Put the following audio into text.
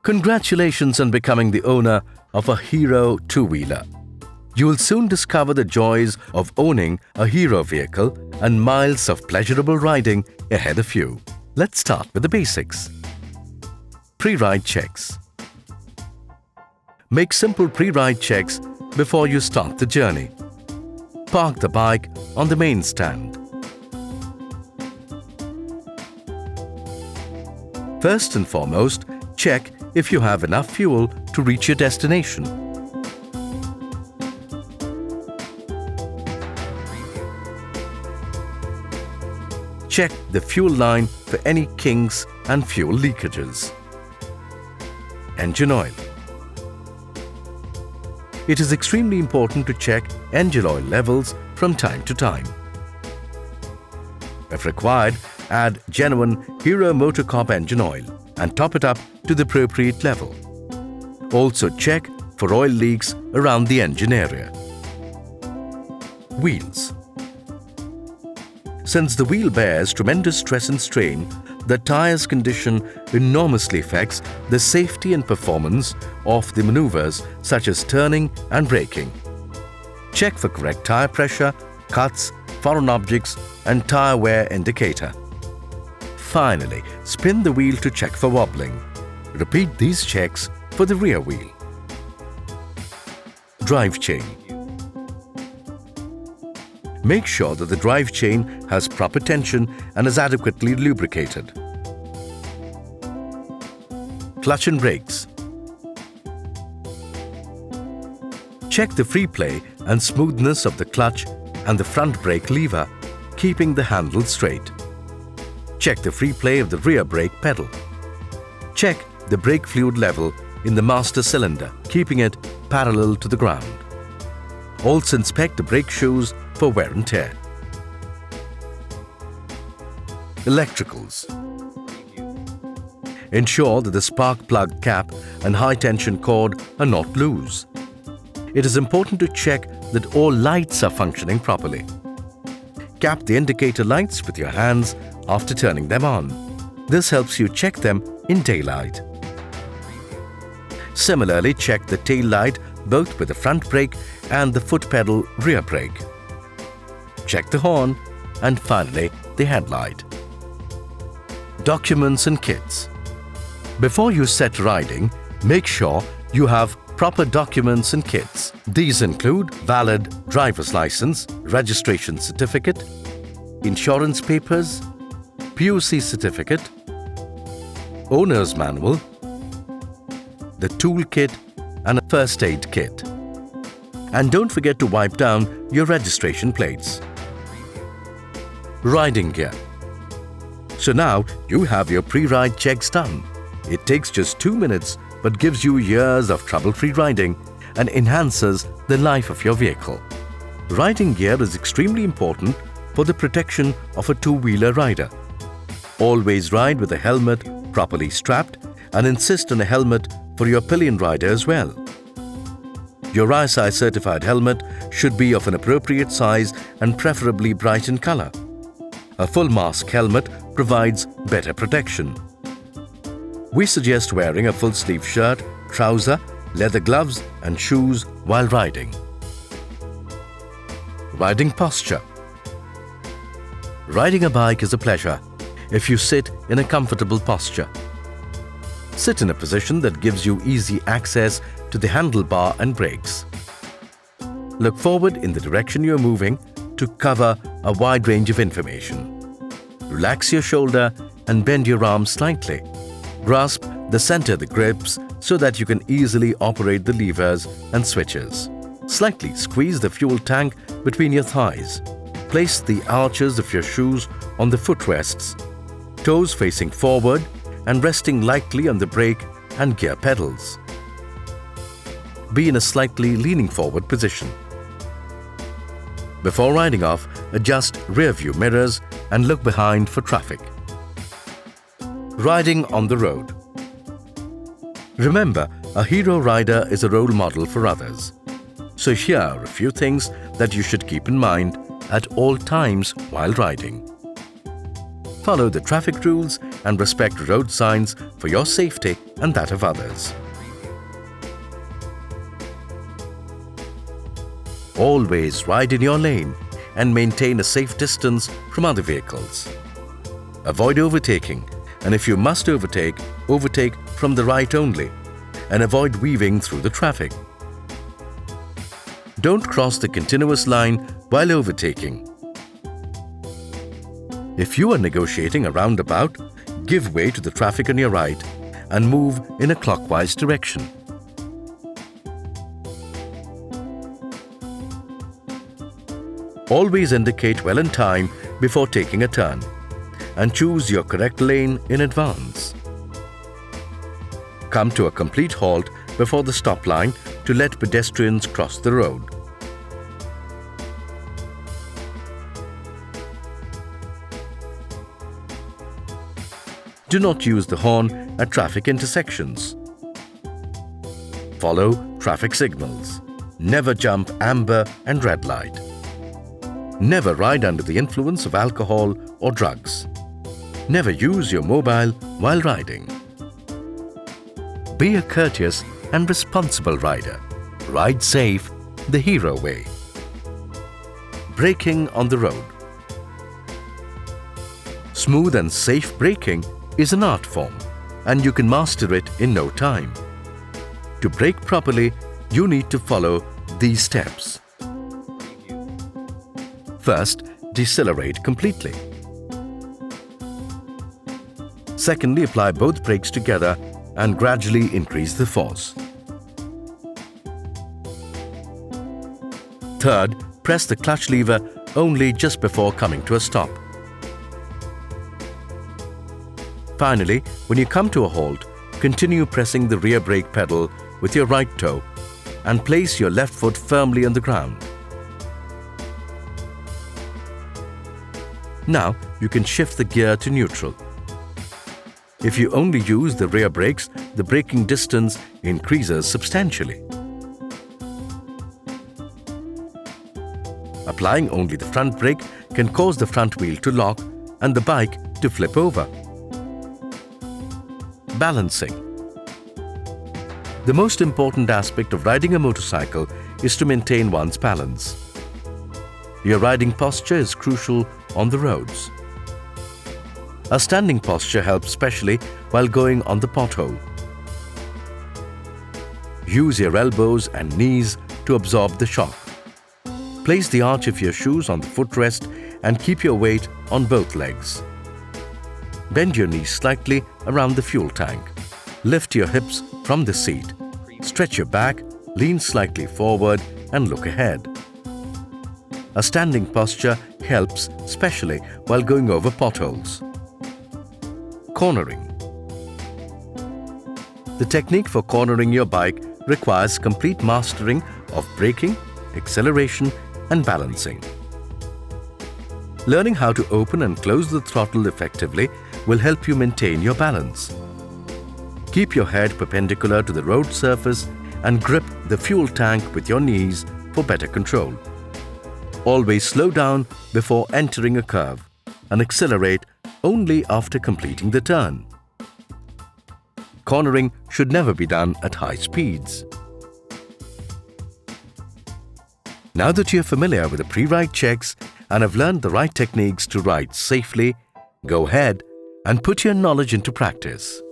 Congratulations on becoming the owner of a Hero two-wheeler. You will soon discover the joys of owning a Hero vehicle and miles of pleasurable riding ahead of you. Let's start with the basics. Pre-ride checks. Make simple pre-ride checks before you start the journey. Park the bike on the main stand. First and foremost, check if you have enough fuel to reach your destination. Check the fuel line for any kinks and fuel leakages. Engine oil. It is extremely important to check engine oil levels from time to time. If required, add genuine Hero MotoCorp engine oil and top it up to the appropriate level. Also check for oil leaks around the engine area. Wheels. Since the wheel bears tremendous stress and strain, the tire's condition enormously affects the safety and performance of the maneuvers such as turning and braking. Check for correct tire pressure, cuts, foreign objects and tire wear indicator. Finally, spin the wheel to check for wobbling. Repeat these checks for the rear wheel. Drive chain. Make sure that the drive chain has proper tension and is adequately lubricated. Clutch and brakes. Check the free play and smoothness of the clutch and the front brake lever, keeping the handle straight. Check the free play of the rear brake pedal. Check the brake fluid level in the master cylinder, keeping it parallel to the ground. Also inspect the brake shoes for wear and tear. Electricals. Ensure that the spark plug cap and high tension cord are not loose. It is important to check that all lights are functioning properly. Cap the indicator lights with your hands after turning them on. This helps you check them in daylight. Similarly, check the tail light both with the front brake and the foot pedal rear brake. Check the horn and finally the headlight. Documents and kits. Before you set riding, make sure you have proper documents and kits. These include valid driver's license, registration certificate, insurance papers, PUC certificate, owner's manual, the tool kit and a first aid kit. And don't forget to wipe down your registration plates. Riding gear. So now you have your pre-ride checks done. It takes just 2 minutes but gives you years of trouble-free riding and enhances the life of your vehicle. Riding gear is extremely important for the protection of a two-wheeler rider. Always ride with a helmet properly strapped and insist on a helmet for your pillion rider as well. Your ISI certified helmet should be of an appropriate size and preferably bright in color. A full mask helmet provides better protection. We suggest wearing a full sleeve shirt, trouser, leather gloves and shoes while riding. Riding posture. Riding a bike is a pleasure if you sit in a comfortable posture. Sit in a position that gives you easy access to the handlebar and brakes. Look forward in the direction you are moving to cover a wide range of information. Relax your shoulder and bend your arms slightly. Grasp the center of the grips so that you can easily operate the levers and switches. Slightly squeeze the fuel tank between your thighs. Place the arches of your shoes on the footrests, toes facing forward and resting lightly on the brake and gear pedals. Be in a slightly leaning forward position. Before riding off, adjust rear view mirrors and look behind for traffic. Riding on the road. Remember, a hero rider is a role model for others. So here are a few things that you should keep in mind at all times while riding. Follow the traffic rules and respect road signs for your safety and that of others. Always ride in your lane and maintain a safe distance from other vehicles. Avoid overtaking, and if you must overtake, overtake from the right only, and avoid weaving through the traffic. Don't cross the continuous line while overtaking. If you are negotiating a roundabout, give way to the traffic on your right and move in a clockwise direction. Always indicate well in time before taking a turn and choose your correct lane in advance. Come to a complete halt before the stop line to let pedestrians cross the road. Do not use the horn at traffic intersections. Follow traffic signals. Never jump amber and red light. Never ride under the influence of alcohol or drugs. Never use your mobile while riding. Be a courteous and responsible rider. Ride safe the hero way. Braking on the road. Smooth and safe braking is an art form, and you can master it in no time. To brake properly, you need to follow these steps. First, decelerate completely. Secondly, apply both brakes together and gradually increase the force. Third, press the clutch lever only just before coming to a stop. Finally, when you come to a halt, continue pressing the rear brake pedal with your right toe and place your left foot firmly on the ground. Now you can shift the gear to neutral. If you only use the rear brakes, the braking distance increases substantially. Applying only the front brake can cause the front wheel to lock and the bike to flip over. Balancing. The most important aspect of riding a motorcycle is to maintain one's balance. Your riding posture is crucial on the roads. A standing posture helps especially while going on the pothole. Use your elbows and knees to absorb the shock. Place the arch of your shoes on the footrest and keep your weight on both legs. Bend your knees slightly around the fuel tank. Lift your hips from the seat. Stretch your back, lean slightly forward and look ahead. A standing posture helps especially while going over potholes. Cornering. The technique for cornering your bike requires complete mastering of braking, acceleration and balancing. Learning how to open and close the throttle effectively will help you maintain your balance. Keep your head perpendicular to the road surface and grip the fuel tank with your knees for better control. Always slow down before entering a curve and accelerate only after completing the turn. Cornering should never be done at high speeds. Now that you're familiar with the pre-ride checks and have learned the right techniques to ride safely, go ahead and put your knowledge into practice.